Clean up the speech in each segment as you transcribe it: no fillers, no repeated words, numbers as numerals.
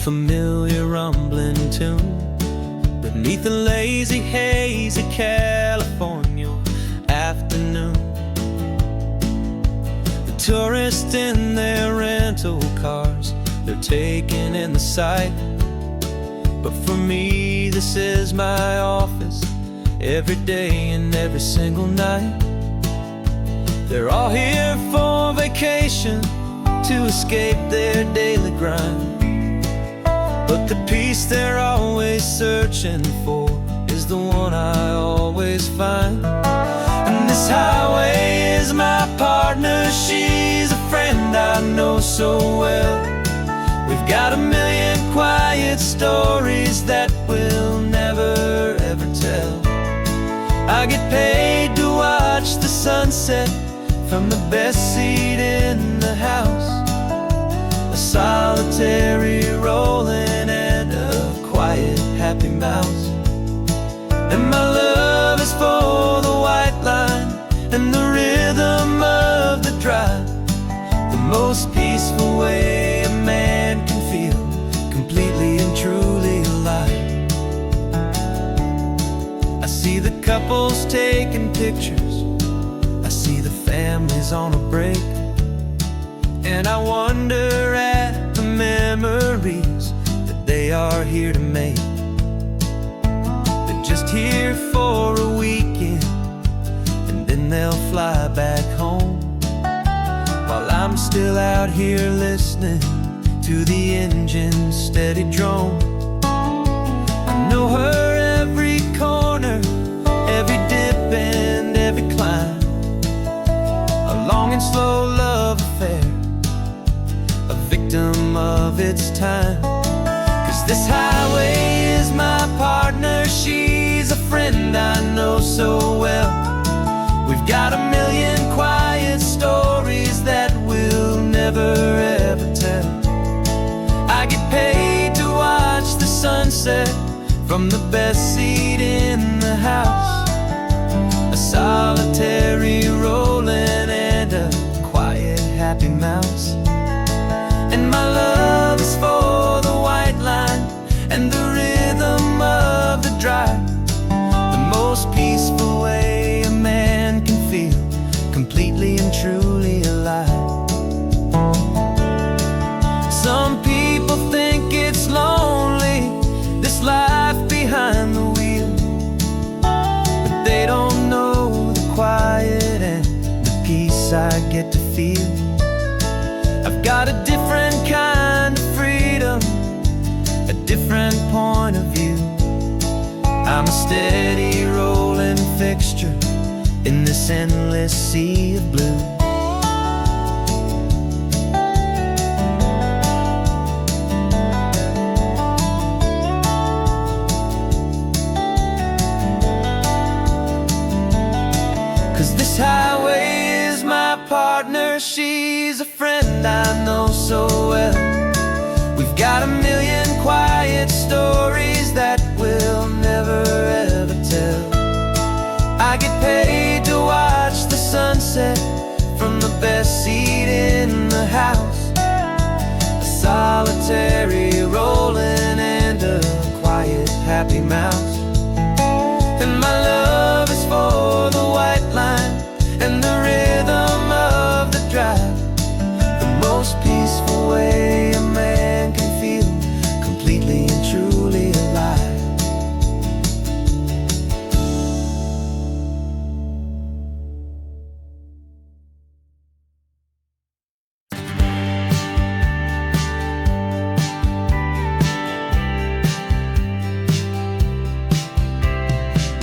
familiar rumbling tune beneath the lazy haze of California afternoon. The tourists in their rental cars, they're taking in the sight. But for me, this is my office, every day and every single night. They're all here for vacation, to escape their daily grind. But the peace they're always searching for is the one I always find. And this highway is my partner, she's a friend I know so well. We've got a million quiet stories that we'll never ever tell. I get paid to watch the sunset from the best seat in the house. A solitary rolling and a quiet happy mouse. And my love is for the white line and the rhythm of the drive. The most peaceful way a man can feel completely and truly alive. I see the couples taking pictures, I see the families on a break, and I wonder at the memories that they are here to make. They're just here for a weekend, and then they'll fly back home, while I'm still out here listening to the engine's steady drone. I know her every corner, every dip and every climb. A long and slow love affair, a victim of its time. 'Cause this highway is my partner, she's a friend I know so well. We've got a million quiet stories that we'll never ever tell. I get paid to watch the sunset from the best seat in the house. A solitary rolling and a quiet happy mouse. And my love is for the white line and the rhythm of the drive. The most peaceful way a man can feel completely and truly alive. Some people think it's lonely, this life behind the wheel, but they don't know the quiet and the peace I get to feel. I've got a different kind of freedom, a different point of view. I'm a steady rolling fixture in this endless sea of blue. This highway is my partner, she's a friend I know so well. We've got a million quiet stories that we'll never ever tell. I get paid to watch the sunset from the best seat in the house. A solitary rolling and a quiet happy mouse. And my love is for the white line and the rhythm of the drive. The most peaceful way a man can feel completely and truly alive.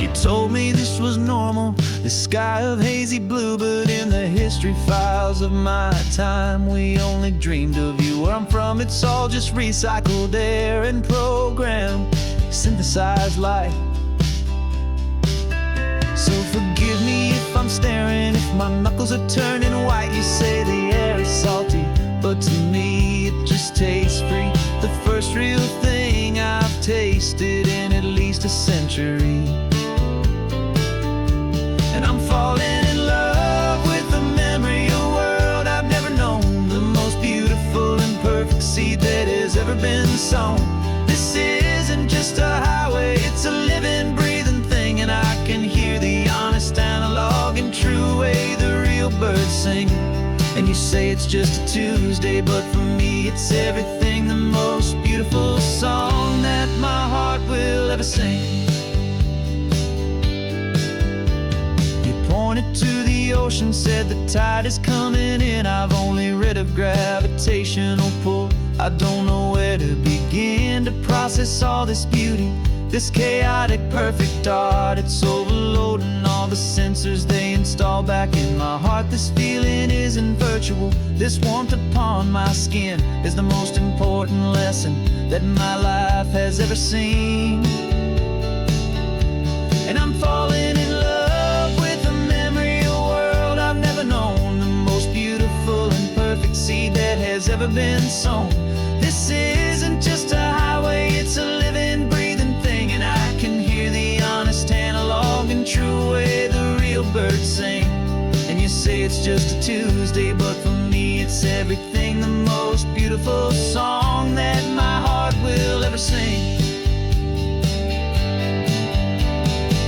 You told me this was normal, the sky of hazy blue, but in the history files of my time, we only dreamed of you. Where I'm from, it's all just recycled air and programmed, synthesized light. So forgive me if I'm staring, if my knuckles are turning white. You say the air is salty, but to me it just tastes free. The first real thing I've tasted in at least a century. And I'm falling in love with the memory of a world I've never known. The most beautiful and perfect seed that has ever been sown. This isn't just a highway, it's a living, breathing thing. And I can hear the honest analog and true way the real birds sing. And you say it's just a Tuesday, but for me it's everything, the most beautiful song that my heart will ever sing. You pointed to the ocean, said the tide is coming in. I've only read of gravitational pull. I don't know where to begin to process all this beauty, this chaotic perfect art. It's overloading all the sensors they install back in my heart. This feeling isn't virtual, this warmth upon my skin is the most important lesson that my life has ever seen. And I'm falling in love with a memory, a world I've never known, the most beautiful and perfect seed that has ever been sown. This isn't just a highway, it's a living, breathing thing. And I can hear the honest analog and true way the real birds sing. And you say it's just a Tuesday, but for me it's everything, the most beautiful song that my heart will ever sing.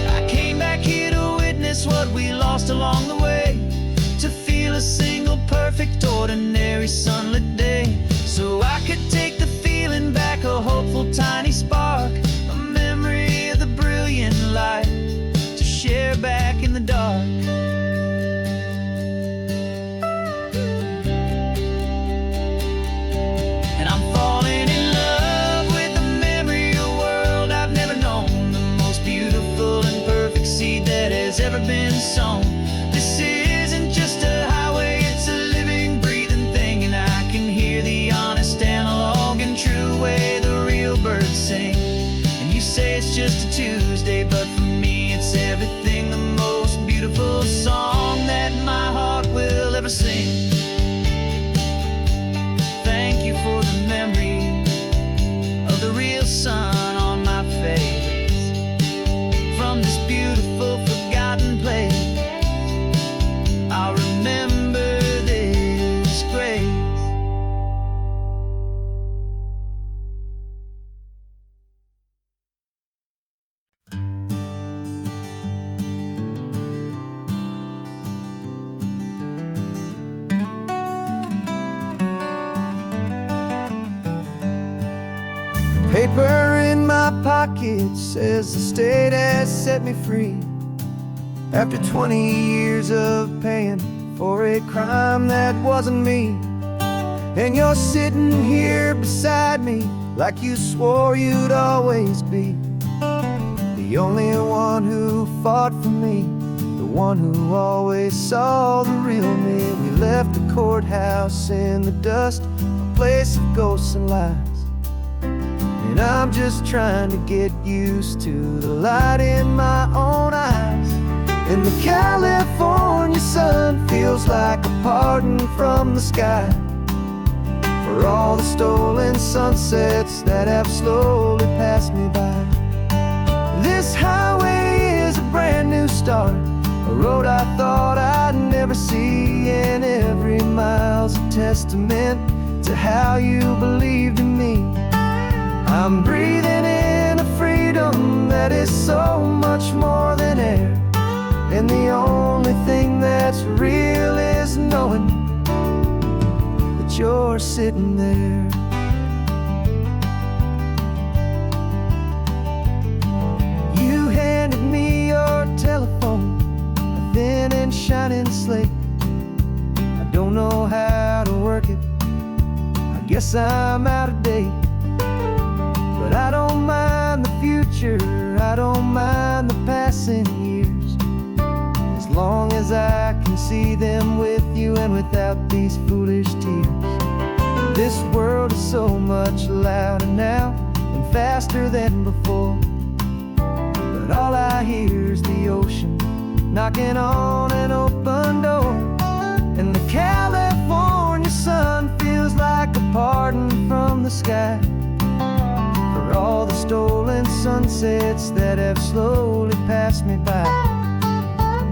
I came back here to witness what we lost along the way, to feel a single perfect ordinary sunlit day, so I could take the feeling back, a hopeful tiny spark, a memory of the brilliant light to share back in the dark. And I'm falling in love with a memory, a world I've never known, the most beautiful and perfect seed that has ever been sown. This isn't just a highway, it's a living, breathing thing. And I can hear the honest analog and true way the real birds sing. And you say it's just a Tuesday, but for me it's everything, the most beautiful song that my heart will ever sing. Thank you for the memory of the real sun on my face, from this beautiful forgotten place. I'll remember this grace. Paper in my pocket says the state has set me free, after 20 years of paying for a crime that wasn't me. And you're sitting here beside me like you swore you'd always be, the only one who fought for me, the one who always saw the real me. We left the courthouse in the dust, a place of ghosts and lies. And I'm just trying to get used to the light in my own eyes. And the California sun feels like a pardon from the sky for all the stolen sunsets that have slowly passed me by. This highway is a brand new start, a road I thought I'd never see, and every mile's a testament to how you believed in me. I'm breathing in a freedom that is so much more than air, and the only thing that's real is knowing that you're sitting there. You handed me your telephone, a thin and shining slate. I don't know how to work it, I guess I'm out of date. But I don't mind the future, I don't mind the passing years, as long as I can see them with you and without these foolish tears. This world is so much louder now and faster than before, but all I hear is the ocean knocking on an open door. And the California sun feels like a pardon from the sky for all the stolen sunsets that have slowly passed me by.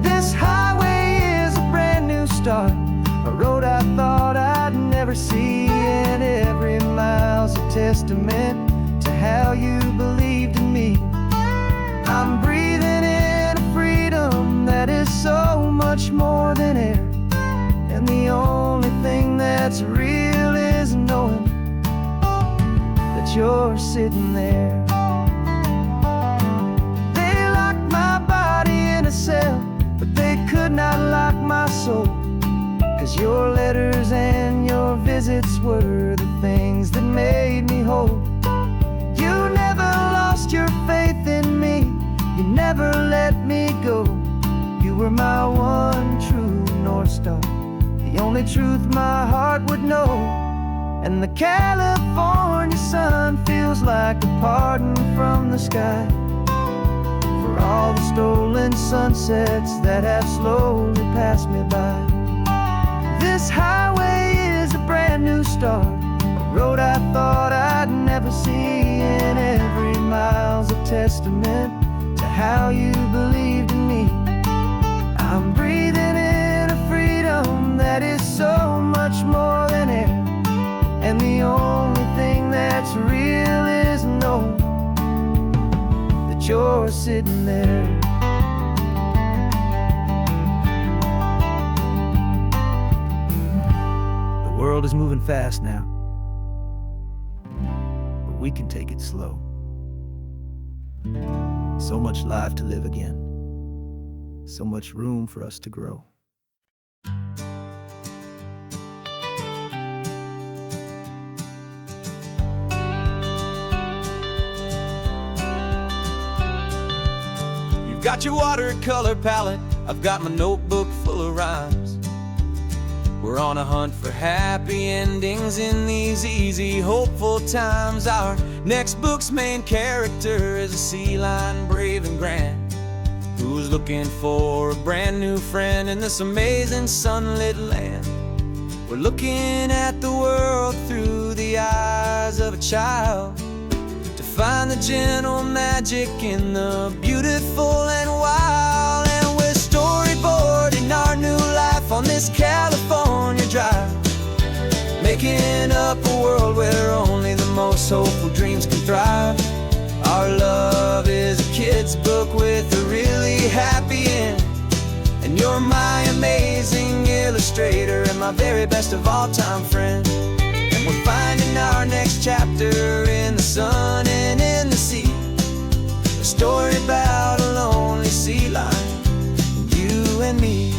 This highway is a brand new start, a road I thought I'd never see, and every mile's a testament to how you believed in me. I'm breathing in a freedom that is so much more than air, and the only thing that's real is knowing that you're sitting there. They locked my body in a cell, but they could not lock my soul, 'cause your letters and your visits were the things that made me whole. You never lost your faith in me, you never let me go. You were my one true North Star, the only truth my heart would know. And the California sun feels like a pardon from the sky for all the stolen sunsets that have slowly passed me by. This highway is a brand new start, a road I thought I'd never see, and every mile's a testament to how you believed in me. I'm breathing in a freedom that is so much more than air, and the only thing that's real is knowing that you're sitting there. The world is moving fast now, but we can take it slow. So much life to live again, so much room for us to grow. You've got your watercolor palette, I've got my notebook full of rhymes. We're on a hunt for happy endings in these easy, hopeful times. Our next book's main character is a sea lion, brave and grand, who's looking for a brand new friend in this amazing sunlit land. We're looking at the world through the eyes of a child, to find the gentle magic in the beautiful and wild. And we're storyboarding our new life on this California drive, making up a world where only the most hopeful dreams can thrive. Our love is a kid's book with a really happy end, and you're my amazing illustrator and my very best of all time friend. And we're finding our next chapter in the sun and in the sea, a story about a lonely sea lion, you and me.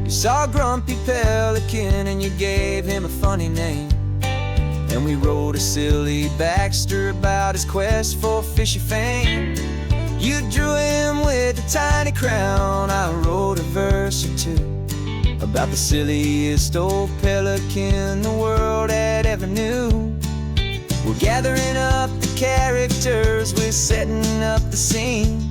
You saw a grumpy pelican and you gave him a funny name, and we wrote a silly Baxter about his quest for fishy fame. You drew him with a tiny crown, I wrote a verse or two about the silliest old pelican the world had ever knew. We're gathering up the characters, we're setting up the scene,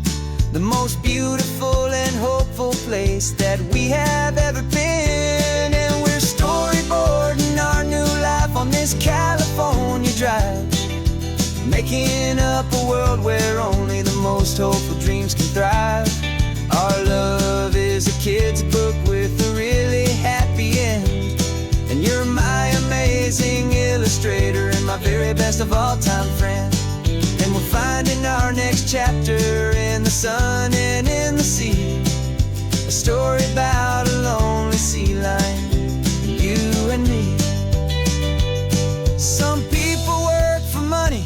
the most beautiful and hopeful place that we have ever been. And we're storyboarding our new life on this California drive, making up a world where only the most hopeful dreams can thrive. Our love is a kid's book with a really happy end, and you're my amazing illustrator and my very best of all time friend. And we're finding our next chapter in the sun and in the sea, a story about a lonely sea lion, you and me. Some people work for money,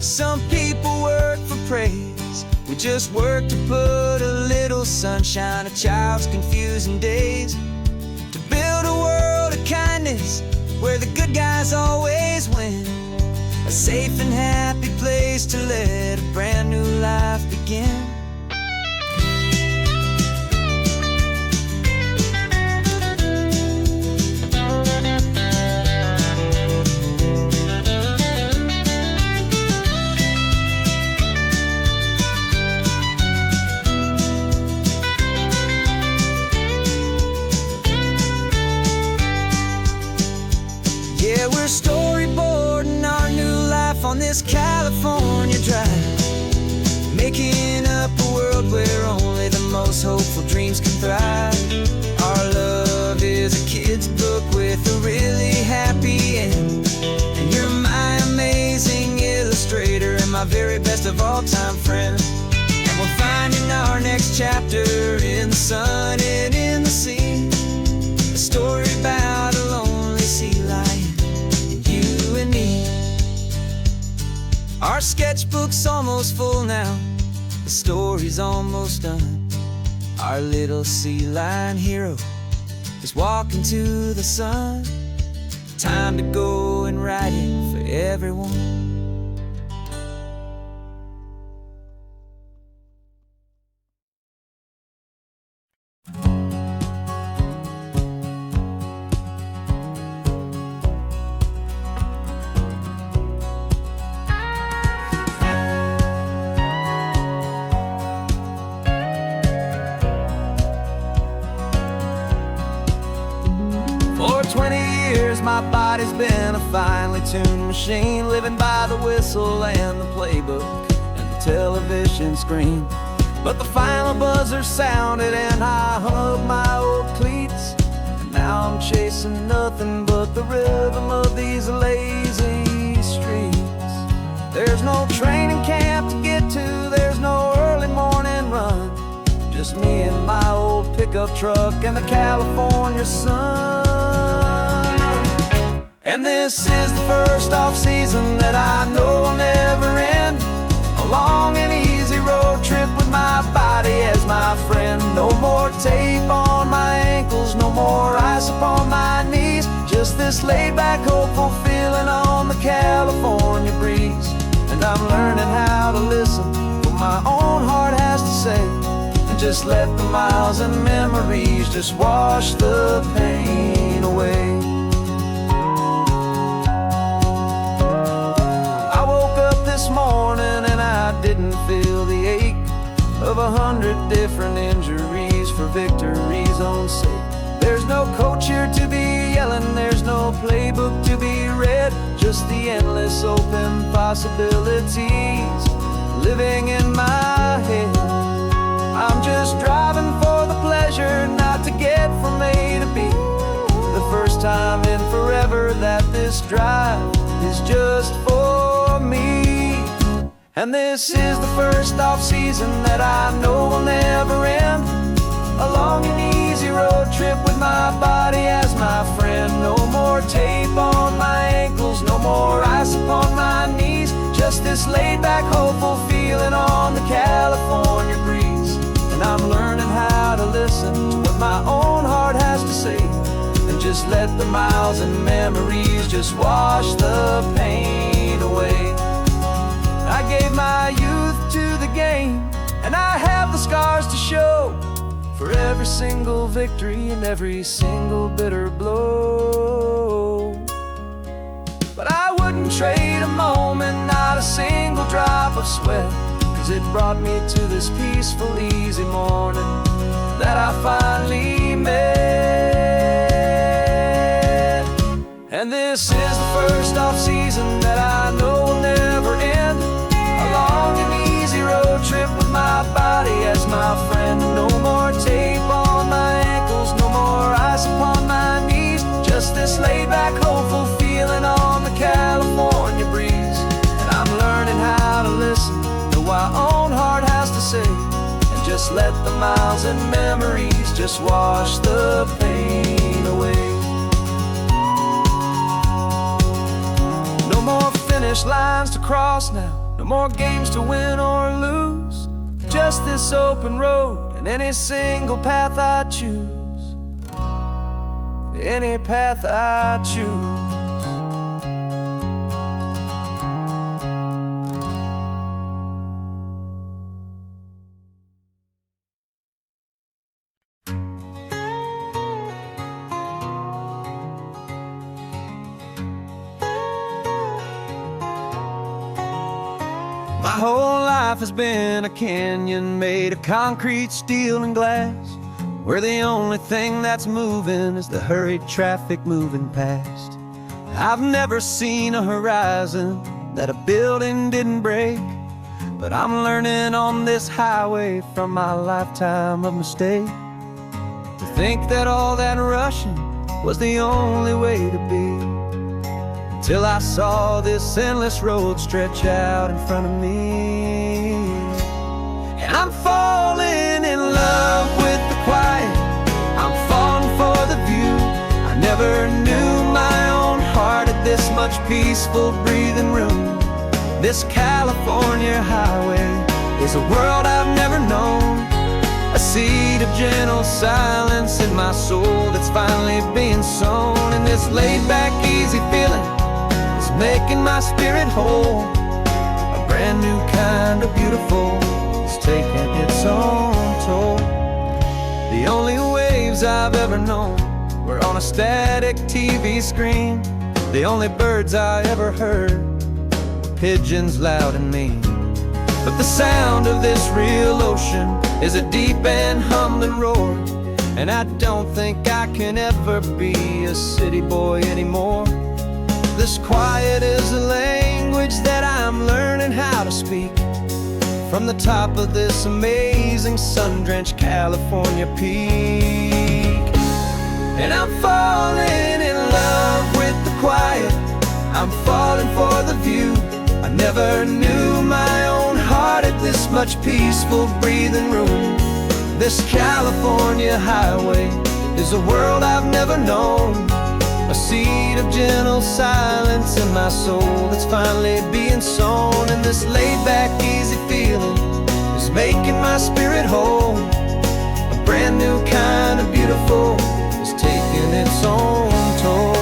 some people work for praise. We just work to put a little sunshine in a child's confusing days, to build a world of kindness where the good guys always win, a safe and happy place to let a brand new life begin. Yeah, we're storyboarding our new life on this California drive, making up a world where only the most hopeful dreams can thrive. Our love is a kid's book with a really happy end, my very best of all-time friend. And we're finding our next chapter in the sun and in the sea. A story about a lonely sea lion and you and me. Our sketchbook's almost full now, the story's almost done. Our little sea lion hero is walking to the sun. Time to go and write it for everyone. For 20 years my body's been a finely tuned machine, living by the whistle and the playbook and the television screen. But the final buzzer sounded and I hung up my old cleats, and now I'm chasing nothing but the rhythm of these lazy streets. There's no training camp to get to, there's no early morning run, just me and my old pickup truck and the California sun. And this is the first off-season that I know will never end. A long and easy road trip with my body as my friend. No more tape on my ankles, no more ice upon my knees. Just this laid-back, hopeful feeling on the California breeze. And I'm learning how to listen to what my own heart has to say, and just let the miles and memories just wash the pain away. This morning and I didn't feel the ache of 100 different injuries for victory's own sake. There's no coach here to be yelling, there's no playbook to be read, just the endless open possibilities living in my head. I'm just driving for the pleasure, not to get from A to B. The first time in forever that this drive is just for me. And this is the first off-season that I know will never end. A long and easy road trip with my body as my friend. No more tape on my ankles, no more ice upon my knees. Just this laid-back, hopeful feeling on the California breeze. And I'm learning how to listen to what my own heart has to say, and just let the miles and memories just wash the pain away. I gave my youth to the game, and I have the scars to show for every single victory and every single bitter blow. But I wouldn't trade a moment, not a single drop of sweat, 'cause it brought me to this peaceful, easy morning that I finally met. And this is the first off-season that I know will never end. A long and easy road trip with my body as my friend. No more tape on my ankles, no more ice upon my knees. Just this laid-back, hopeful feeling on the California breeze. And I'm learning how to listen to what my own heart has to say, and just let the miles and memories just wash the pain away. No more finish lines to cross now, no more games to win or lose. Just this open road and any single path I choose. Any path I choose. My whole life has been a canyon made of concrete, steel, and glass, where the only thing that's moving is the hurried traffic moving past. I've never seen a horizon that a building didn't break, but I'm learning on this highway from my lifetime of mistake to think that all that rushing was the only way to be. till I saw this endless road stretch out in front of me. And I'm falling in love with the quiet, I'm falling for the view. I never knew my own heart had this much peaceful breathing room. This California highway is a world I've never known, a seed of gentle silence in my soul that's finally being sown. And this laid-back, easy feeling is making my spirit whole. A brand new kind of beautiful is taking its own toll. The only waves I've ever known were on a static TV screen. The only birds I ever heard were pigeons loud and mean. But the sound of this real ocean is a deep and humbling roar, and I don't think I can ever be a city boy anymore. This quiet is a language that I'm learning how to speak from the top of this amazing sun-drenched California peak. And I'm falling in love with the quiet, I'm falling for the view. I never knew my own heart had this much peaceful breathing room. This California highway is a world I've never known, a seed of gentle silence in my soul that's finally being sown. And this laid-back, easy feeling is making my spirit whole. A brand new kind of beautiful is taking its own toll.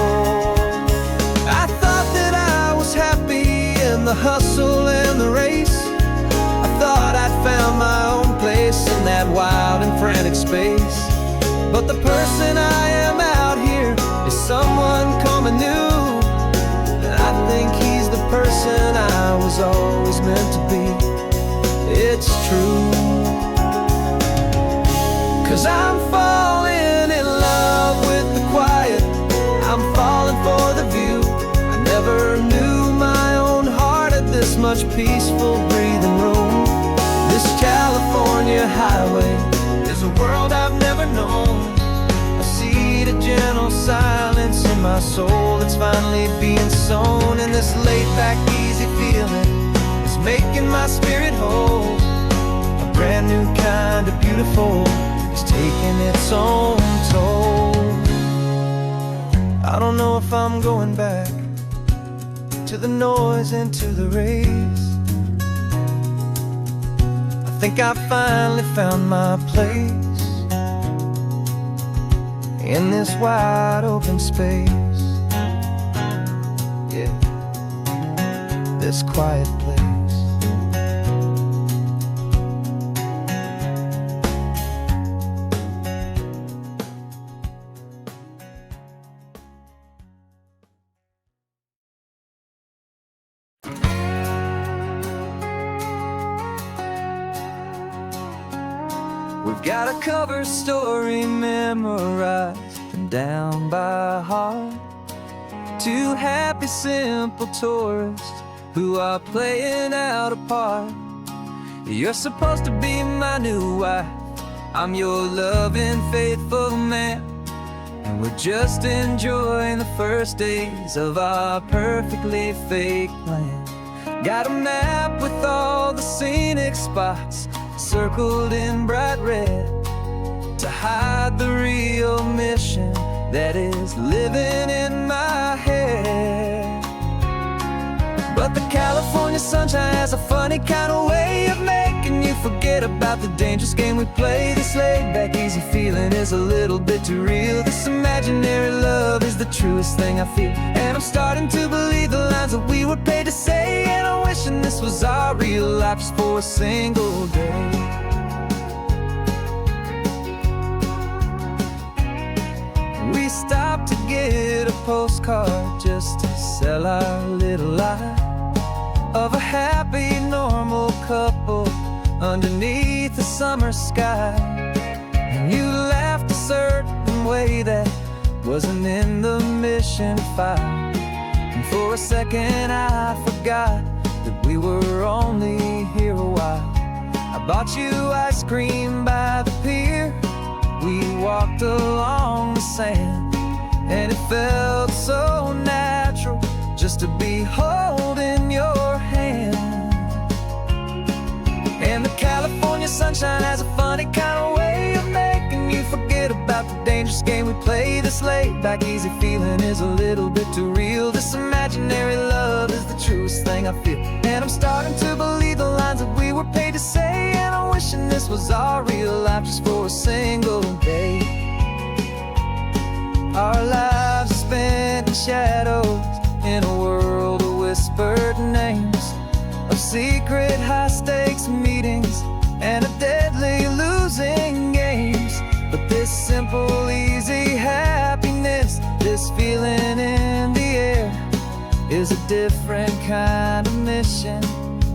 I thought that I was happy in the hustle and the race. I thought I'd found my own place in that wild and frantic space. But the person I am out here is someone coming new, and I think he's the person I was always meant to be. It's true, 'cause I'm falling in love with the quiet, I'm falling for the view. I never knew my own heart had this much peaceful breathing room. This California highway is a world I've never known, a seed of gentle silence in my soul that's finally being sown. And this laid-back, easy feeling is making my spirit whole. A brand new kind of beautiful is taking its own toll. I don't know if I'm going back to the noise and to the race. I think I finally found my place in this wide open space. Yeah, this quiet place. We've got a cover story memorized and down by heart. Two happy, simple tourists who are playing out a part. You're supposed to be my new wife, I'm your loving, faithful man, and we're just enjoying the first days of our perfectly fake plan. Got a map with all the scenic spots circled in bright red to hide the real mission that is living in my head. But the California sunshine has a funny kind of way of making you forget about the dangerous game we play. This laid-back, easy feeling is a little bit too real. This imaginary love is the truest thing I feel, and I'm starting to believe the lines that we were paid to say. And I'm wishing this was our real life just for a single day. We stopped to get a postcard just to sell our little lie of a happy, normal couple underneath the summer sky. And you laughed a certain way that wasn't in the mission file, and for a second I forgot that we were only here a while. I bought you ice cream by the pier, we walked along the sand, and it felt so natural, just just to be holding your hand. And the California sunshine has a funny kind of way of making you forget about the dangerous game we play. This laid back easy feeling is a little bit too real. This imaginary love is the truest thing I feel. And I'm starting to believe the lines that we were paid to say. And I'm wishing this was our real life just for a single day. Our lives are spent in shadows, in a world of whispered names, of secret high-stakes meetings and of deadly losing games. But this simple, easy happiness, this feeling in the air, is a different kind of mission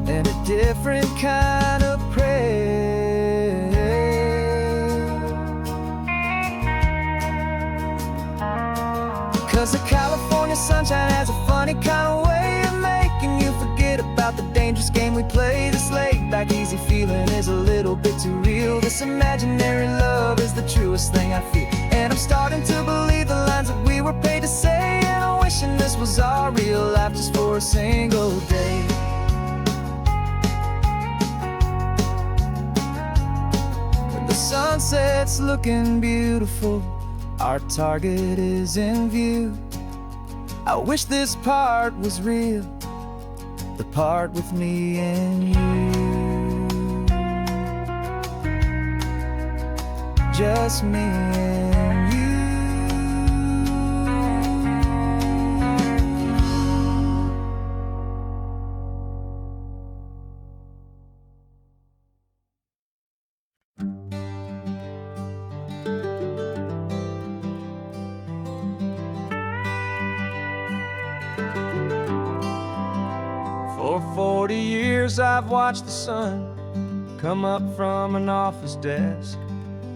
and a different kind of prayer. 'Cause the California sunshine has a funny kind of way of making you forget about the dangerous game we play. This laid back easy feeling is a little bit too real. This imaginary love is the truest thing I feel. And I'm starting to believe the lines that we were paid to say. And I'm wishing this was our real life just for a single day. When the sunset's looking beautiful, our target is in view. I wish this part was real, the part with me and you. Just me and you. For 40 years I've watched the sun come up from an office desk,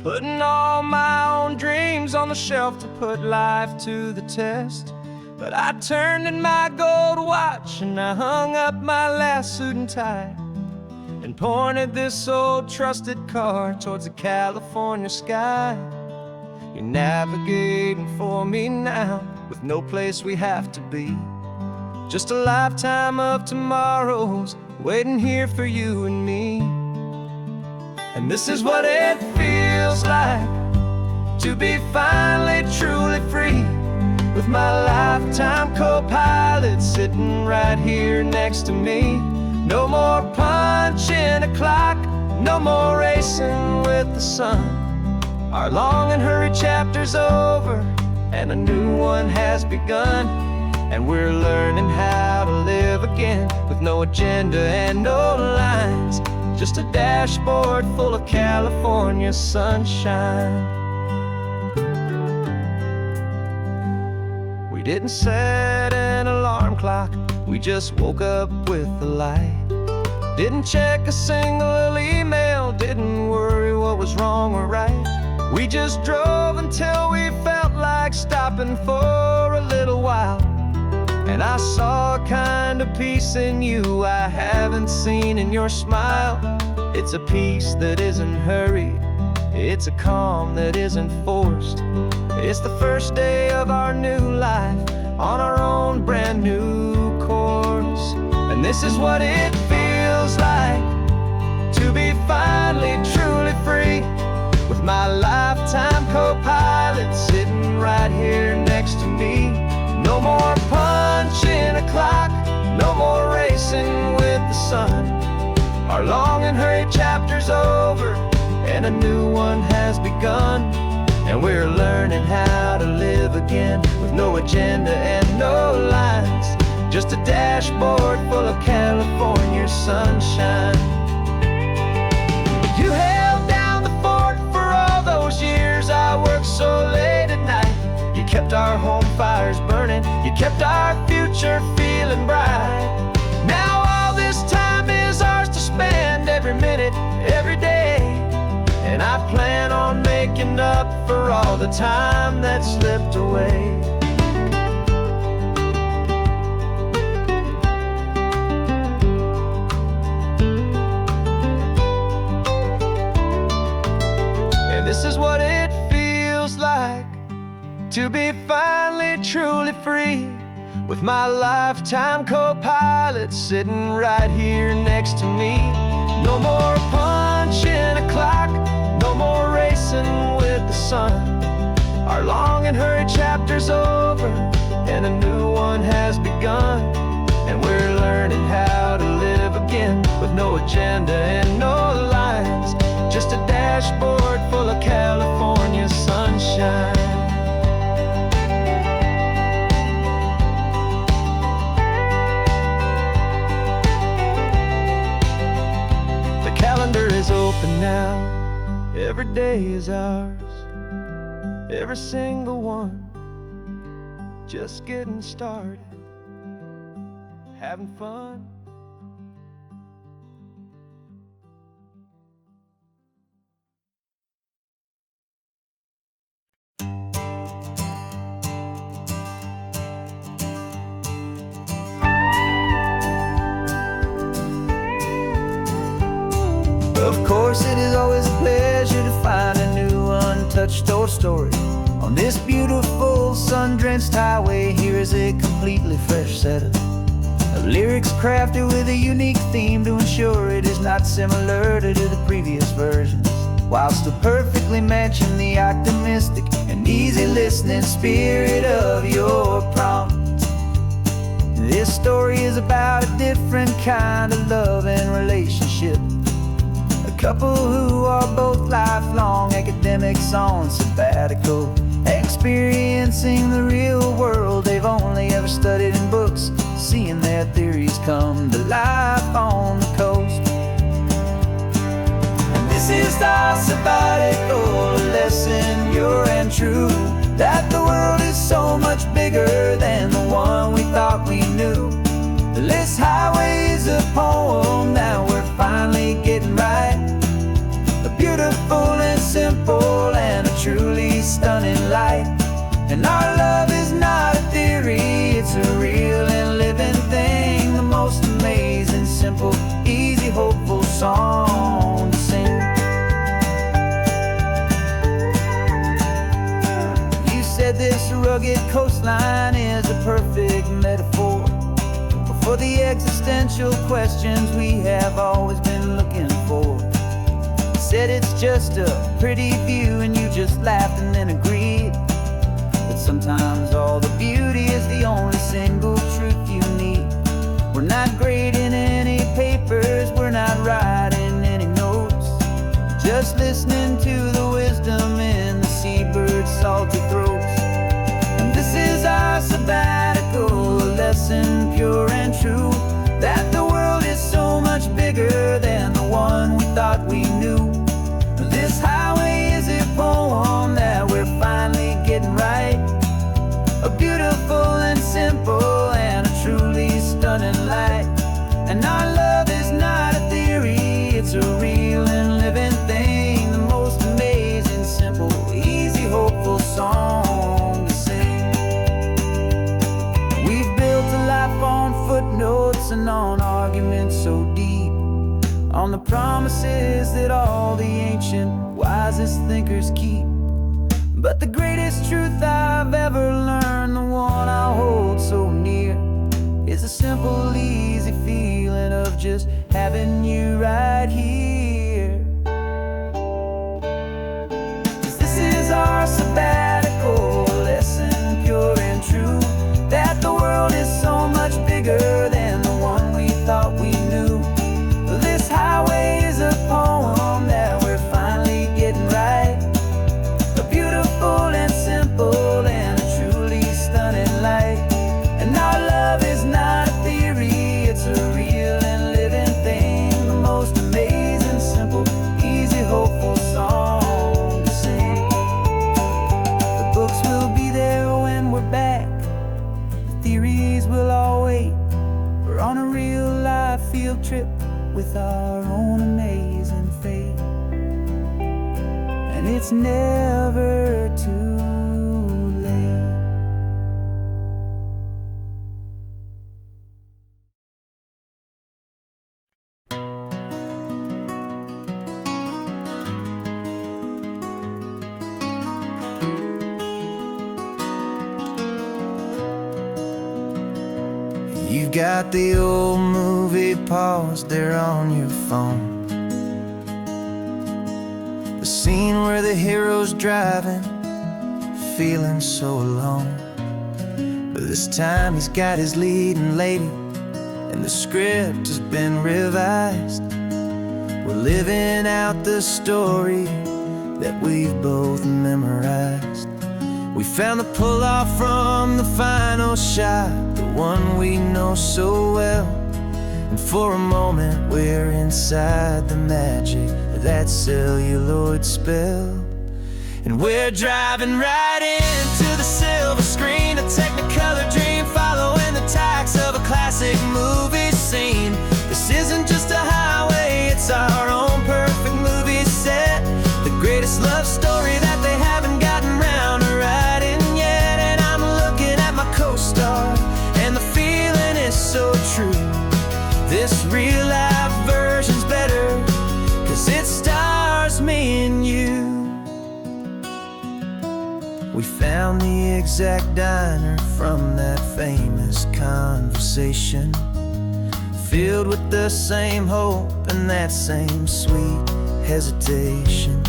putting all my own dreams on the shelf to put life to the test. But I turned in my gold watch and I hung up my last suit and tie, and pointed this old trusted car towards the California sky. You're navigating for me now, with no place we have to be. Just a lifetime of tomorrows waiting here for you and me. And this is what it feels like to be finally truly free, with my lifetime co-pilot sitting right here next to me. No more punching a clock, no more racing with the sun. Our long and hurried chapter's over and a new one has begun. And we're learning how to live again, with no agenda and no lines, just a dashboard full of California sunshine. We didn't set an alarm clock, we just woke up with the light. Didn't check a single email, didn't worry what was wrong or right. We just drove until we felt like stopping for a little while. And I saw a kind of peace in you I haven't seen in your smile. It's a peace that isn't hurried, it's a calm that isn't forced. It's the first day of our new life on our own brand new course. And this is what it feels like to be finally truly free, with my lifetime co-pilot sitting right here next to me. No more punching a clock, no more racing with the sun. Our long and hurried chapter's over and a new one has begun. And we're learning how to live again, with no agenda and no lines, just a dashboard full of California sunshine. You held down the fort for all those years I worked so late at night. You kept our home fires burning, you kept our future feeling bright. Now all this time is ours to spend, every minute, every day. And I plan on making up for all the time that slipped away. And this is what it feels like to be finally truly free, with my lifetime co-pilot sitting right here next to me. No more punching a clock, no more racing with the sun. Our long and hurried chapter's over, and a new one has begun. And we're learning how to live again, with no agenda and no lines, just a dashboard full of California sunshine. The calendar is open now, every day is ours, every single one, just getting started, having fun. Of course, it is always a pleasure to find a new untouched old story. On this beautiful sun-drenched highway, here is a completely fresh set of lyrics crafted with a unique theme to ensure it is not similar to the previous versions, while still perfectly matching the optimistic and easy listening spirit of your prompt. This story is about a different kind of love and relationship. A couple who are both lifelong academics on sabbatical, experiencing the real world they've only ever studied in books, seeing their theories come to life on the coast. And this is our sabbatical lesson, pure and true, that the world is so much bigger than the one we thought we knew. This highway is a poem that we're finally getting right, a beautiful and simple and a truly stunning light. And our love is not a theory, it's a real and living thing, the most amazing, simple, easy, hopeful song to sing. You said this rugged coastline is a perfect metaphor for the existential questions we have always been looking for. Said it's just a pretty view and you just laughed and then agreed. But sometimes all the beauty is the only single truth you need. We're not grading any papers, we're not writing any notes, just listening to the wisdom in the seabird's salty throats. And this is our sabbatical, a lesson pure and true, that the world is so much bigger than the one we thought we knew. This highway is a poem that we're finally getting right, a beautiful and simple and a truly stunning light. And our love is not a theory, it's a real and living thing, the most amazing, simple, easy, hopeful song to sing. We've built a life on footnotes and on arguments so deep, on the promises that all the ancient, wisest thinkers keep. But the greatest truth I've ever learned, the one I hold so near, is a simple, easy feeling of just having you right here. 'Cause this is our sabbatical lesson, pure and true, that the world is so much bigger than the one we thought we knew. This highway is a poem that we're finally getting right, a beautiful and simple and a truly stunning light. And our love is not a theory, it's a real and living thing, the most amazing, simple, easy, hopeful song to sing. The books will be there when we're back, the theories will all wait. We're on a real life field trip with our own amazing fate, and it's never too late. You've got the old movie paused there on your phone, the scene where the hero's driving, feeling so alone. But this time he's got his leading lady, and the script has been revised. We're living out the story that we've both memorized. We found the pull-off from the final shot, the one we know so well. And for a moment we're inside the magic of that celluloid spell. And we're driving right into the silver screen, a technicolor dream following the tacks of a classic movie scene. This isn't just a highway, it's our own perfect movie set, the greatest love story that they haven't gotten round to writing yet. And I'm looking at my co-star, and the feeling is so true. This real life version's better, 'cause it stars me and you. We found the exact diner from that famous conversation, filled with the same hope and that same sweet hesitation.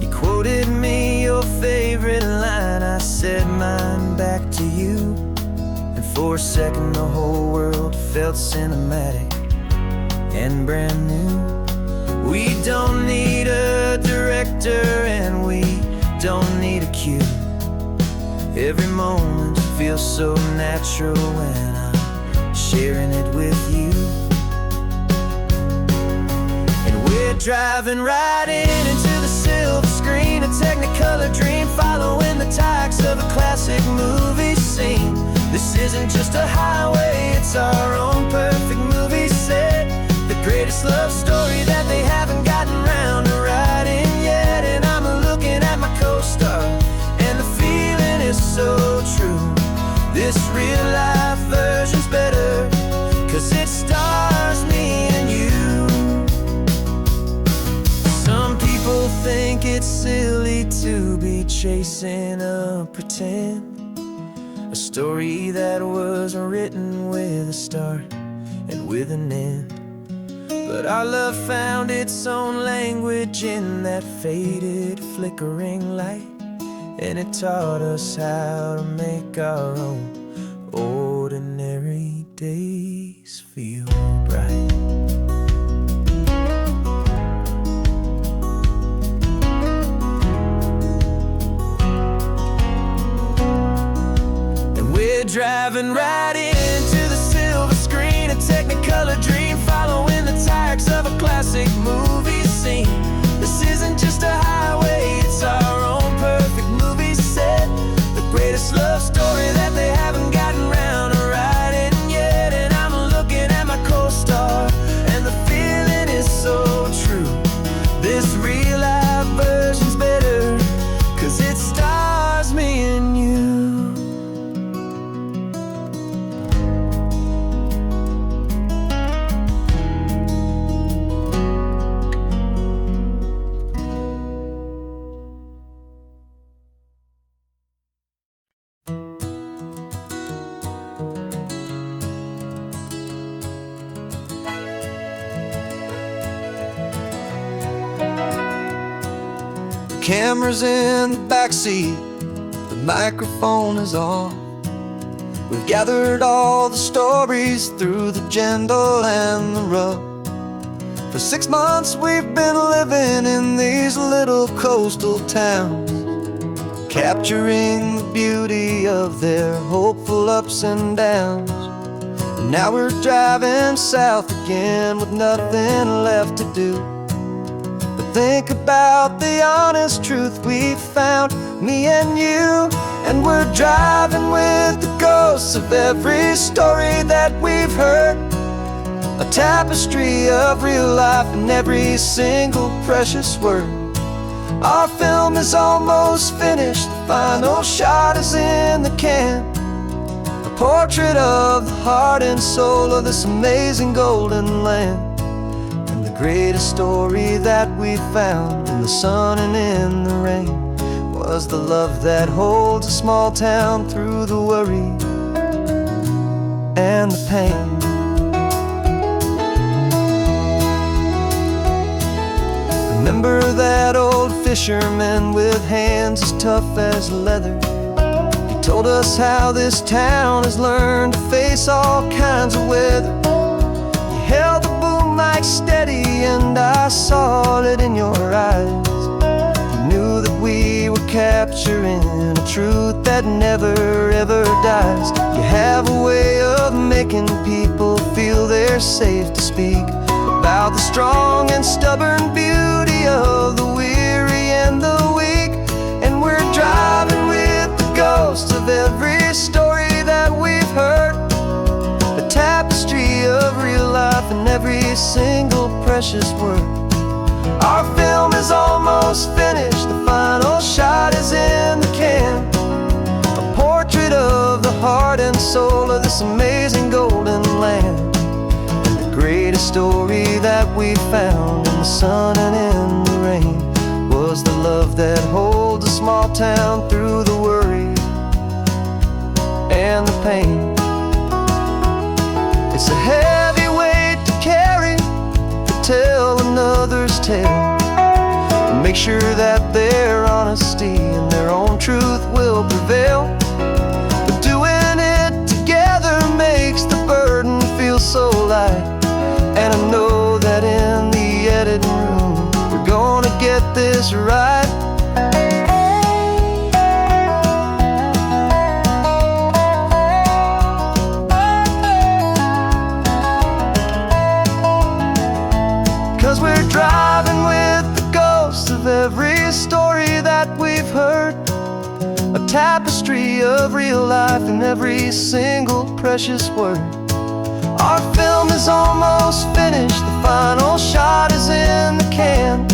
You quoted me your favorite line, I said mine back to you. And for a second the whole world felt cinematic and brand new. We don't need a director and we don't need a cue. Every moment feels so natural when I'm sharing it with you. And we're driving right into the silver screen, a technicolor dream following the tacks of a classic movie scene. This isn't just a highway, it's our own perfect movie set, the greatest love story that they haven't gotten round to writing yet. And I'm looking at my co-star, and the feeling is so true. This real life version's better, 'cause it stars me and you. Some people think it's silly to be chasing a pretend, a story that was written with a start and with an end. But our love found its own language in that faded, flickering light, and it taught us how to make our own ordinary days feel bright. And we're driving right into the silver screen, a technicolor dream following the tacks of a classic movie scene. This isn't just a highway, it's our own perfect movie set, the greatest love story that they haven't gotten round to writing yet. And I'm looking at my co-star, and the feeling is so true. This real life version's better, 'cause it stars me and you. Camera's in the backseat, the microphone is on. We've gathered all the stories through the gentle and the rough. For 6 months we've been living in these little coastal towns, capturing the beauty of their hopeful ups and downs. And now we're driving south again with nothing left to do. Think about the honest truth we found, me and you. And we're driving with the ghosts of every story that we've heard, a tapestry of real life in every single precious word. Our film is almost finished, the final shot is in the can, a portrait of the heart and soul of this amazing golden land. Greatest story that we found in the sun and in the rain was the love that holds a small town through the worry and the pain. Remember that old fisherman with hands as tough as leather? He told us how this town has learned to face all kinds of weather. You held the boom mic steady and I saw it in your eyes. You knew that we were capturing a truth that never ever dies. You have a way of making people feel they're safe to speak about the strong and stubborn beauty of the weary and the weak. And we're driving with the ghosts of every story that we've heard, the tapestry of real life and every single precious word. Our film is almost finished, the final shot is in the can, a portrait of the heart and soul of this amazing golden land. Greatest story that we found in the sun and in the rain was the love that holds a small town through the worry and the pain. It's a heavy weight to carry, to tell another's tale, and make sure that their honesty and their own truth will prevail. But doing it together makes the burden feel so light. And I know that in the editing room we're gonna get this right. 'Cause we're driving with the ghosts of every story that we've heard, a tapestry of real life in every single precious word. Our film is almost finished, the final shot is in the can,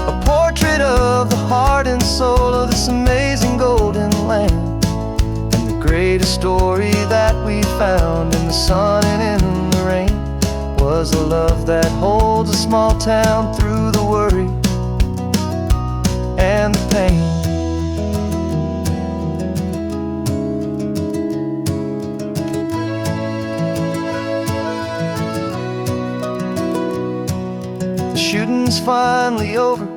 a portrait of the heart and soul of this amazing golden land. And the greatest story that we found in the sun and in the rain was the love that holds a small town through the worry and the pain. Shooting's finally over,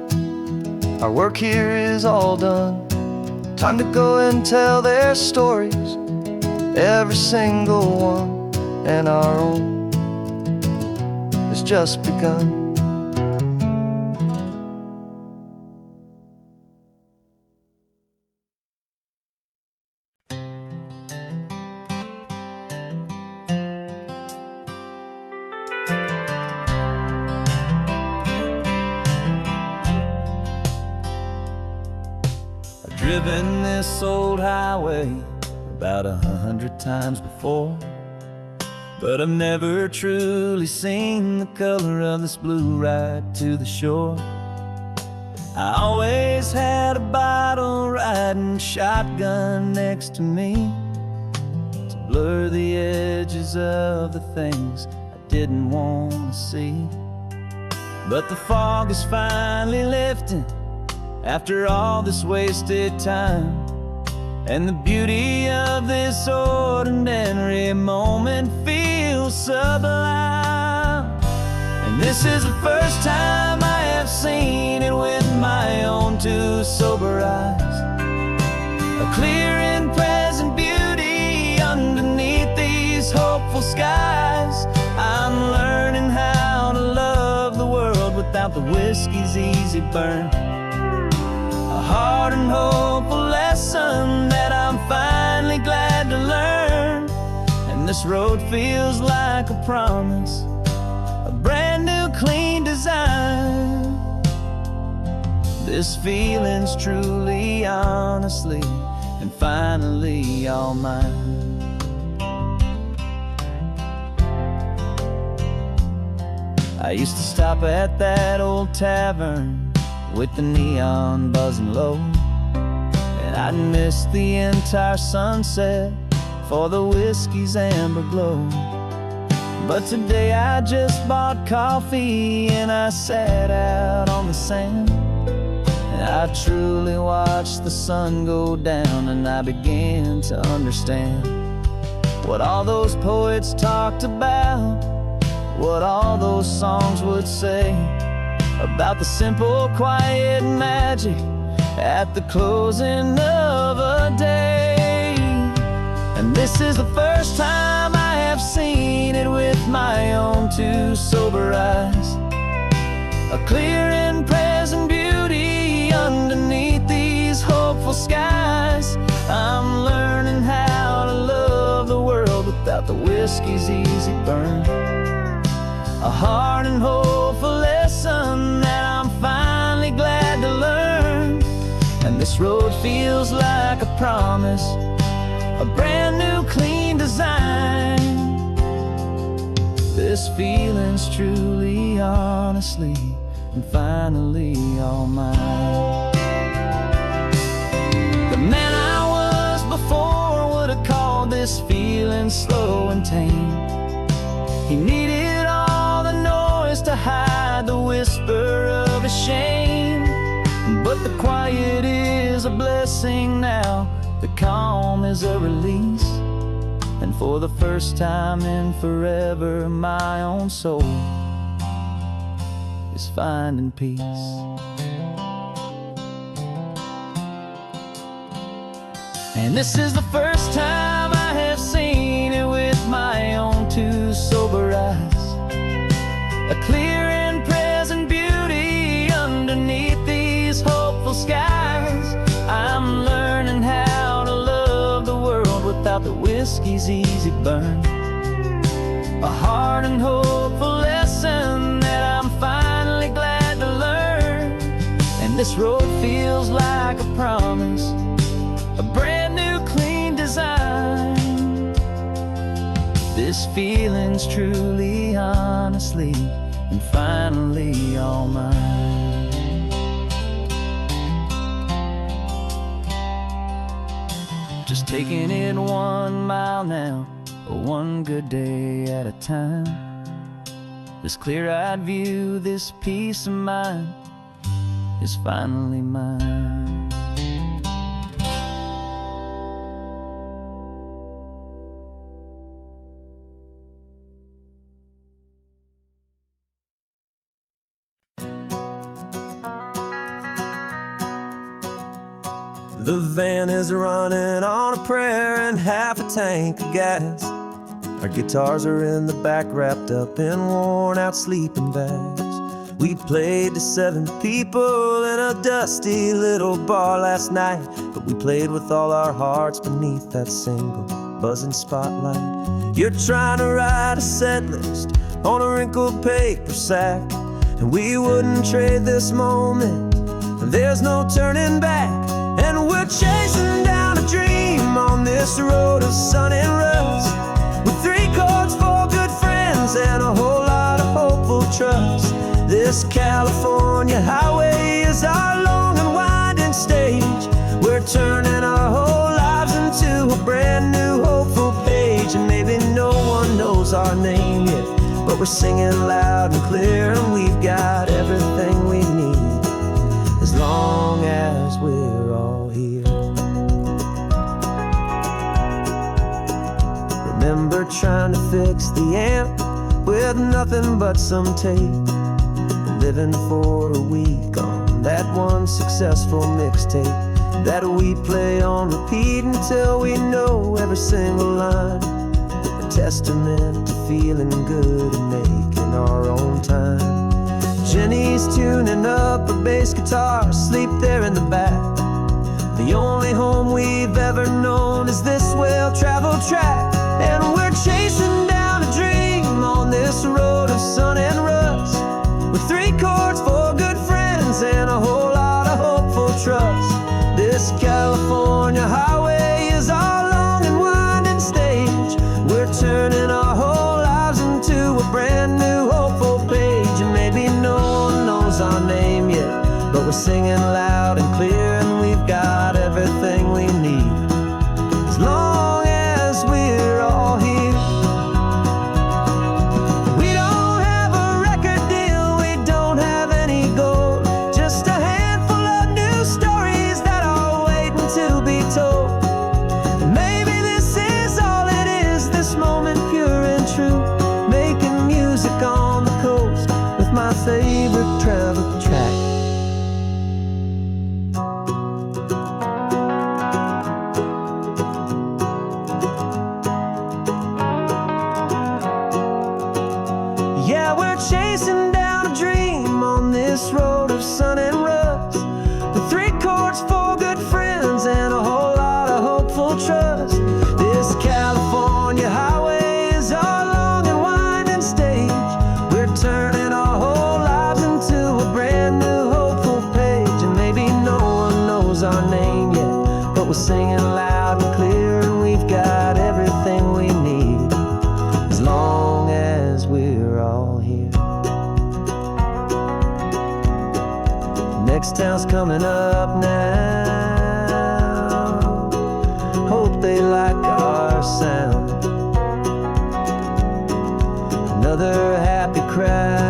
our work here is all done. Time to go and tell their stories, every single one, and our own has just begun. Driven this old highway about 100 times before, but I've never truly seen the color of this blue right to the shore. I always had a bottle riding shotgun next to me to blur the edges of the things I didn't want to see. But the fog is finally lifting after all this wasted time, and the beauty of this ordinary moment feels sublime. And this is the first time I have seen it with my own two sober eyes, a clear and present beauty underneath these hopeful skies. I'm learning how to love the world without the whiskey's easy burn, a hard and hopeful lesson that I'm finally glad to learn. And this road feels like a promise, a brand new clean design. This feeling's truly, honestly, and finally all mine. I used to stop at that old tavern with the neon buzzing low, and I'd miss the entire sunset for the whiskey's amber glow. But today I just bought coffee and I sat out on the sand, and I truly watched the sun go down, and I began to understand what all those poets talked about, what all those songs would say about the simple, quiet magic at the closing of a day. And this is the first time I have seen it with my own two sober eyes, a clear and present beauty underneath these hopeful skies. I'm learning how to love the world without the whiskey's easy burn, a hard and hopeful lesson that I'm finally glad to learn. And this road feels like a promise, a brand new clean design. This feeling's truly, honestly, and finally all mine. The man I was before would have called this feeling slow and tame. He needed all the noise to hide the whisper of his shame. But the quiet is a blessing now, the calm is a release. And for the first time in forever, my own soul is finding peace. And this is the first time I have seen it with my own two sober eyes, a clear and present beauty underneath these hopeful skies. I'm learning how to love the world without the whiskey's easy burn, a hard and hopeful lesson that I'm finally glad to learn. And this road feels like a promise, a brand new clean design. This feeling's truly, honestly, and finally all mine. Just taking it 1 mile now, one good day at a time. This clear-eyed view, this peace of mind is finally mine. The van is running on a prayer and half a tank of gas. Our guitars are in the back, wrapped up in worn-out sleeping bags. We played to 7 people in a dusty little bar last night, but we played with all our hearts beneath that single buzzing spotlight. You're trying to write a set list on a wrinkled paper sack, and we wouldn't trade this moment. There's no turning back. And we're chasing down a dream on this road of sun and rust, with 3 chords, 4 good friends, and a whole lot of hopeful trust. This California highway is our long and winding stage. We're turning our whole lives into a brand new hopeful page. And maybe no one knows our name yet, but we're singing loud and clear, and we've got everything we need, as long as we're all here. Remember trying to fix the amp with nothing but some tape, living for a week on that one successful mixtape that we play on repeat until we know every single line, a testament to feeling good and making our own time. Jenny's tuning up her bass guitar, asleep there in the back. The only home we've ever known is this well-traveled track. And we're chasing down a dream on this road of sun and rust, with 3 chords, 4 good friends, and a whole lot of hopeful trust. This California highway is our long and winding stage. We're turning our whole lives into a brand new hopeful page. And maybe no one knows our name yet, but we're singing loud and clear, and we've got everything we need, as long as we're all here. We don't have a record deal, we don't have any gold, just a handful of new stories that are waiting to be told. Maybe this is all it is, and true, making music on the coast with my favorite travel track. Yeah, we're chasing down a dream on this road of sun and rust, with 3 chords, 4 good friends, and a whole lot of hopeful trust. This California highway is our long and winding stage. We're turning our whole lives into a brand new hopeful page. And maybe no one knows our name yet, but we're singing loud and clear, and we've got everything we need, as long as we're all here. Next town's coming up now. Hope they like our sound. Another happy crowd.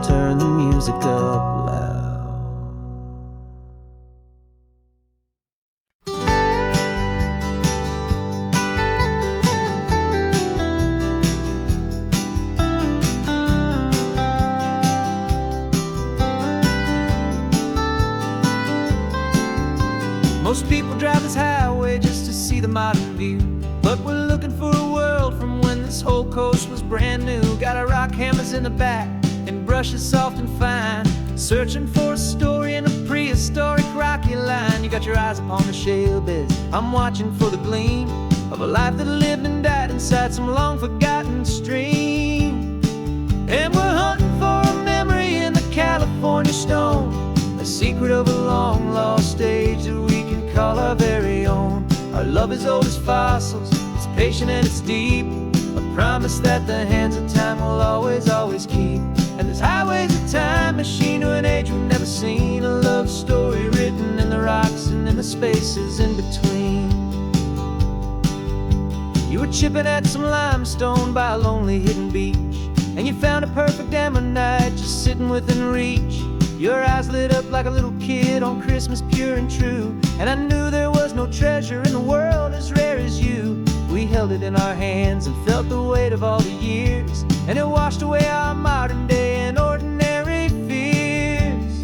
Turn the music up loud. Most people drive this highway just to see the modern view, but we're looking for a world from when this whole coast was brand new. Got our rock hammers in the back and brushes soft and fine, searching for a story in a prehistoric rocky line. You got your eyes upon the shale beds, I'm watching for the gleam of a life that lived and died inside some long forgotten stream. And we're hunting for a memory in the California stone, a secret of a long lost age that we can call our very own. Our love is old as fossils, it's patient and it's deep, a promise that the hands of time will always, always keep. And this highway's a time machine to an age we've never seen, a love story written in the rocks and in the spaces in between. You were chipping at some limestone by a lonely hidden beach, and you found a perfect ammonite just sitting within reach. Your eyes lit up like a little kid on Christmas, pure and true, and I knew there was no treasure in the world as rare as you. We held it in our hands and felt the weight of all the years, and it washed away our modern day and ordinary fears.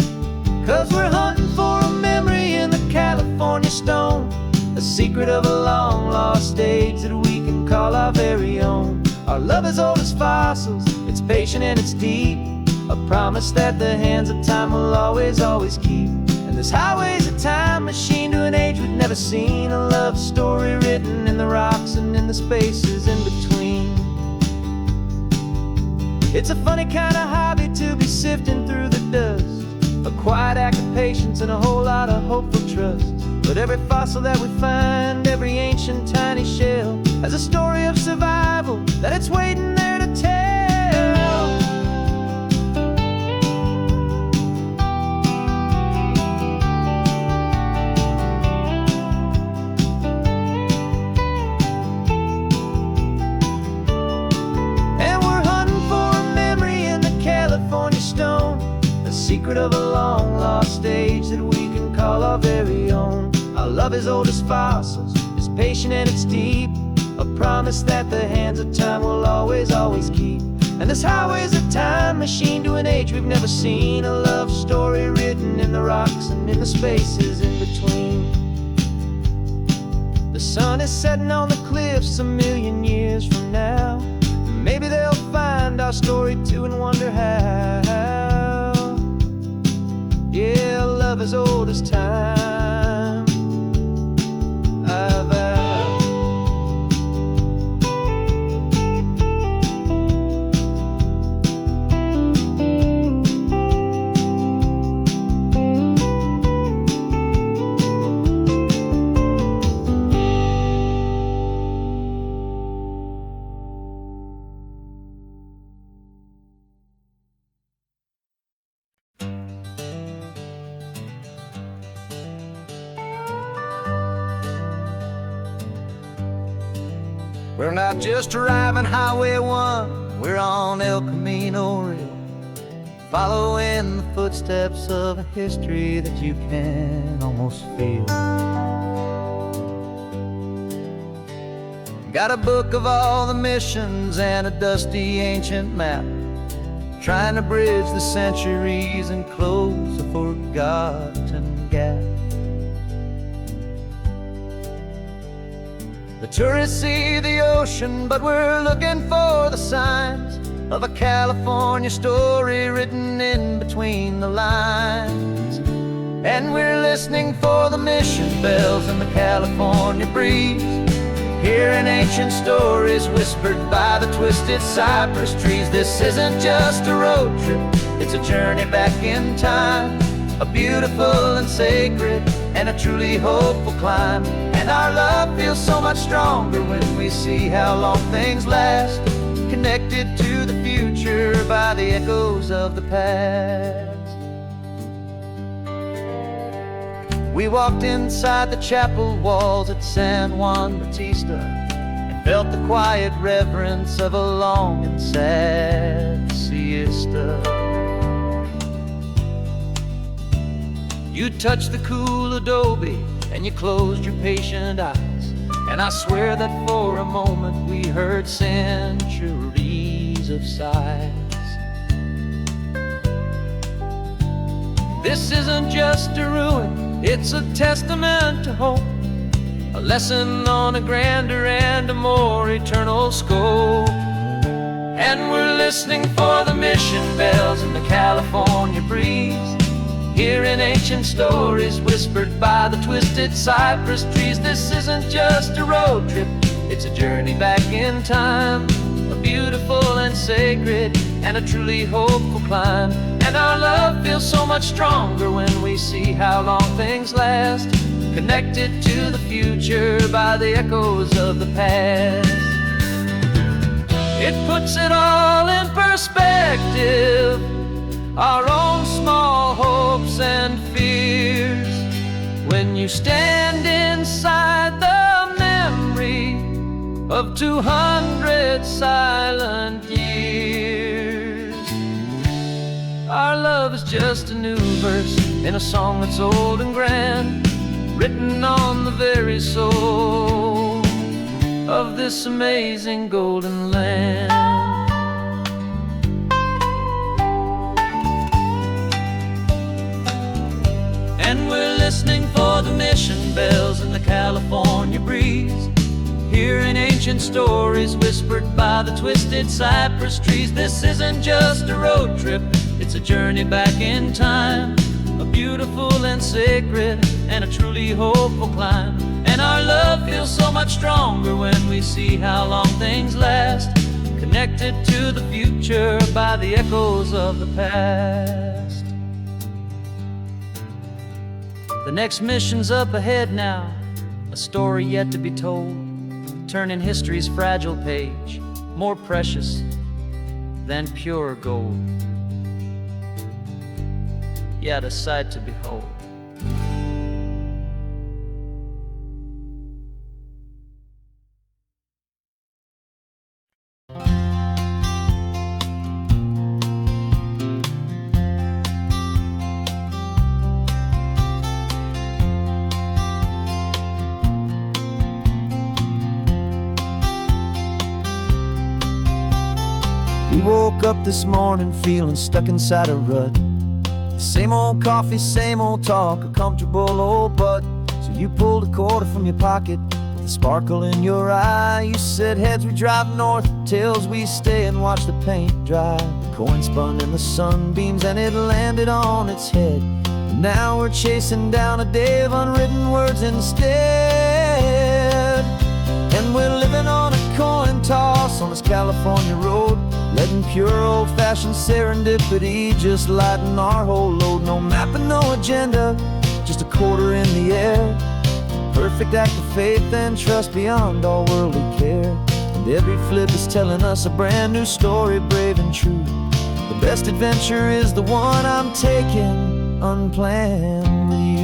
'Cause we're hunting for a memory in the California stone, a secret of a long lost age that we can call our very own. Our love is old as fossils, it's patient and it's deep, a promise that the hands of time will always, always keep. And this highway's a time machine to an age we've never seen, a love story written in the rocks and in the spaces in between. It's a funny kind of hobby to be sifting through the dust, a quiet act of patience and a whole lot of hopeful trust. But every fossil that we find, every ancient tiny shell, has a story of survival that it's waiting there to tell. Secret of a long lost age that we can call our very own. Our love is old as fossils, it's patient and it's deep, a promise that the hands of time will always, always keep. And this highway's a time machine to an age we've never seen, a love story written in the rocks and in the spaces in between. The sun is setting on the cliffs a million years from now, maybe they'll find our story too and wonder how. Yeah, love as old as time, I vow. We're not just driving Highway 1, we're on El Camino Real, following the footsteps of a history that you can almost feel. Got a book of all the missions and a dusty ancient map, trying to bridge the centuries and close a forgotten gap. The tourists see the ocean, but we're looking for the signs of a California story written in between the lines. And we're listening for the mission bells in the California breeze, hearing ancient stories whispered by the twisted cypress trees. This isn't just a road trip, it's a journey back in time, a beautiful and sacred and a truly hopeful climb. And our love feels so much stronger when we see how long things last, connected to the future by the echoes of the past. We walked inside the chapel walls at San Juan Bautista and felt the quiet reverence of a long and sad siesta. You touched the cool adobe and you closed your patient eyes, and I swear that for a moment we heard centuries of sighs. This isn't just a ruin, it's a testament to hope, a lesson on a grander and a more eternal scope. And we're listening for the mission bells in the California breeze, hearing ancient stories whispered by the twisted cypress trees. This isn't just a road trip, it's a journey back in time, a beautiful and sacred and a truly hopeful climb. And our love feels so much stronger when we see how long things last, connected to the future by the echoes of the past. It puts it all in perspective, our own small hopes and fears, when you stand inside the memory of 200 silent years. Our love is just a new verse in a song that's old and grand, written on the very soul of this amazing golden land. And we're listening for the mission bells in the California breeze, hearing ancient stories whispered by the twisted cypress trees. This isn't just a road trip, it's a journey back in time, a beautiful and sacred and a truly hopeful climb. And our love feels so much stronger when we see how long things last, connected to the future by the echoes of the past. The next mission's up ahead now, a story yet to be told, turning history's fragile page more precious than pure gold. Yet a sight to behold. We woke up this morning feeling stuck inside a rut. Same old coffee, same old talk, a comfortable old butt. So you pulled a quarter from your pocket with a sparkle in your eye. You said, heads we drive north, tails we stay and watch the paint dry. The coin spun in the sunbeams and it landed on its head. And now we're chasing down a day of unwritten words instead. And we're living on a coin toss on this California road, letting pure old-fashioned serendipity just lighten our whole load. No map and no agenda, just a quarter in the air. Perfect act of faith and trust beyond all worldly care. And every flip is telling us a brand new story, brave and true. The best adventure is the one I'm taking unplanned with you.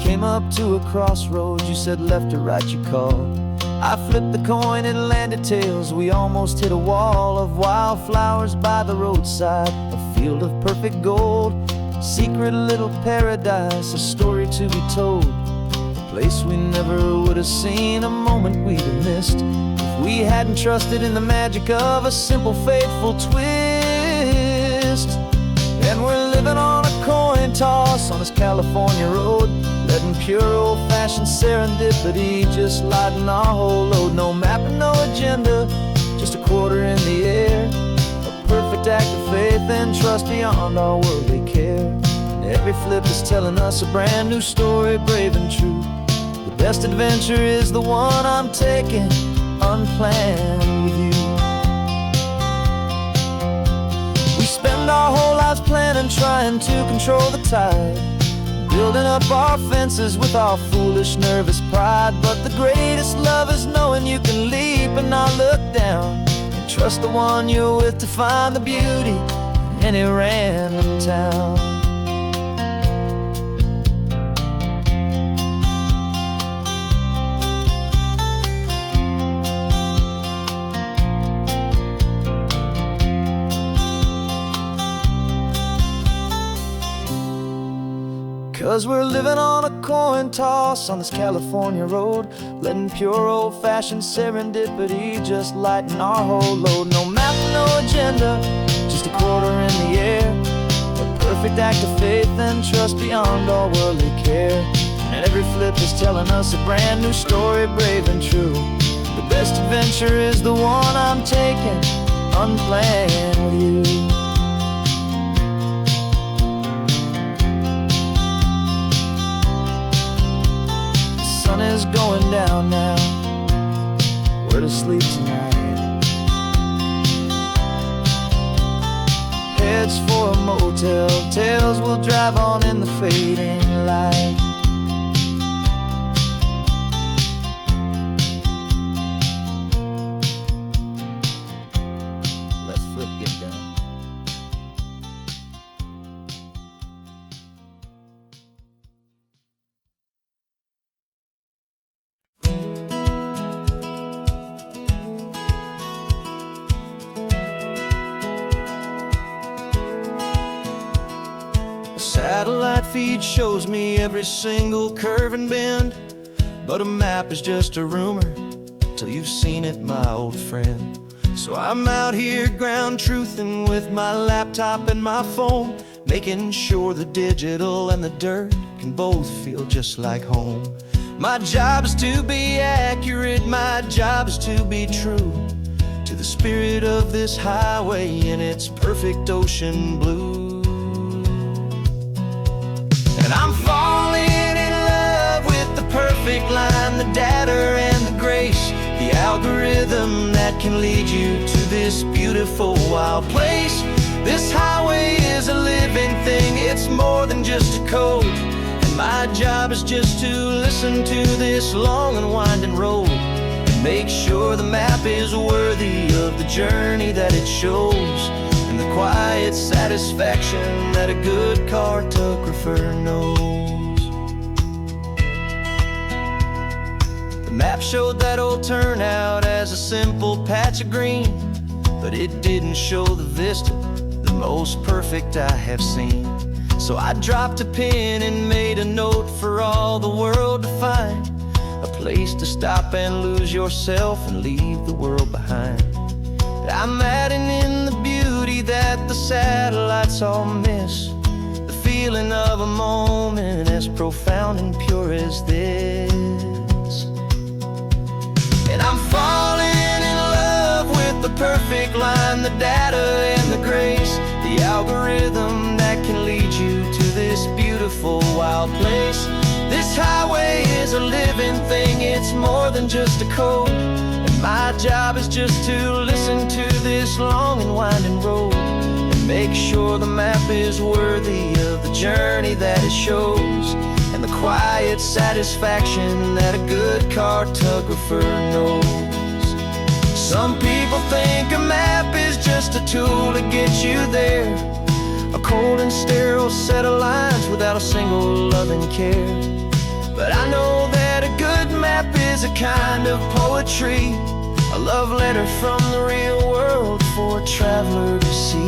Came up to a crossroads, you said left or right you called. I flipped the coin, it landed tails. We almost hit a wall of wildflowers by the roadside, a field of perfect gold. secret little paradise, a story to be told, a place we never would have seen, a moment we'd have missed if we hadn't trusted in the magic of a simple, faithful twist. And we're living on a coin toss on this California road, letting pure old-fashioned serendipity just lighten our whole load. No map and no agenda, just a quarter in the air, a perfect act of faith and trust beyond our worldly care. And every flip is telling us a brand new story, brave and true. The best adventure is the one I'm taking, unplanned with you. We spend our whole lives planning, trying to control the tide, building up our fences with our foolish, nervous pride. But the greatest love is knowing you can leap and not look down, and trust the one you're with to find the beauty in any random town. 'Cause we're living on a coin toss on this California road, letting pure old-fashioned serendipity just lighten our whole load. No map, no agenda, just a quarter in the air, a perfect act of faith and trust beyond all worldly care. And every flip is telling us a brand new story, brave and true. The best adventure is the one I'm taking, unplanned with you. The sun is going down now, we're to sleep tonight. Heads for a motel, tails will drive on in the fading light. Let's flip get down. Satellite feed shows me every single curve and bend, but a map is just a rumor till you've seen it, my old friend. So I'm out here ground truthing with my laptop and my phone, making sure the digital and the dirt can both feel just like home. My job is to be accurate, my job is to be true to the spirit of this highway in its perfect ocean blue. I'm falling in love with the perfect line, the data and the grace, the algorithm that can lead you to this beautiful wild place. This highway is a living thing, it's more than just a code, and my job is just to listen to this long and winding road and make sure the map is worthy of the journey that it shows, and the quiet satisfaction that a good cartographer knows. The map showed that old turnout as a simple patch of green, but it didn't show the vista, the most perfect I have seen. So I dropped a pin and made a note for all the world to find, a place to stop and lose yourself and leave the world behind. I'm adding in the beauty that the satellites all miss, the feeling of a moment as profound and pure as this. And I'm falling in love with the perfect line, the data and the grace, the algorithm that can lead you to this beautiful wild place. This highway is a living thing, it's more than just a code, and my job is just to listen to this long and winding road and make sure the map is worthy of the journey that it shows, and the quiet satisfaction that a good cartographer knows. Some people think a map is just a tool to get you there, a cold and sterile set of lines without a single loving care. But I know that a good map is a kind of poetry, a love letter from the real world for a traveler to see.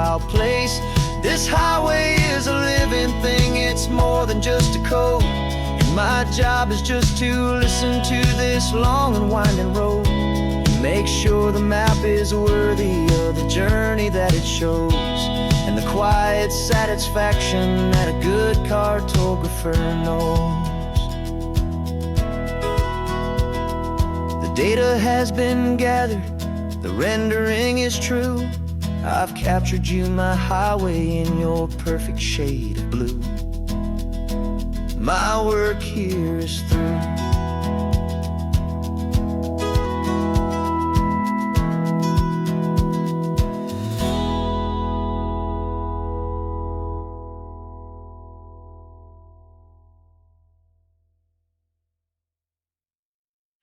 wild place. This highway is a living thing, it's more than just a code. And my job is just to listen to this long and winding road, and make sure the map is worthy of the journey that it shows, and the quiet satisfaction that a good cartographer knows. The data has been gathered, the rendering is true. I've captured you, my highway, in your perfect shade of blue. My work here is through.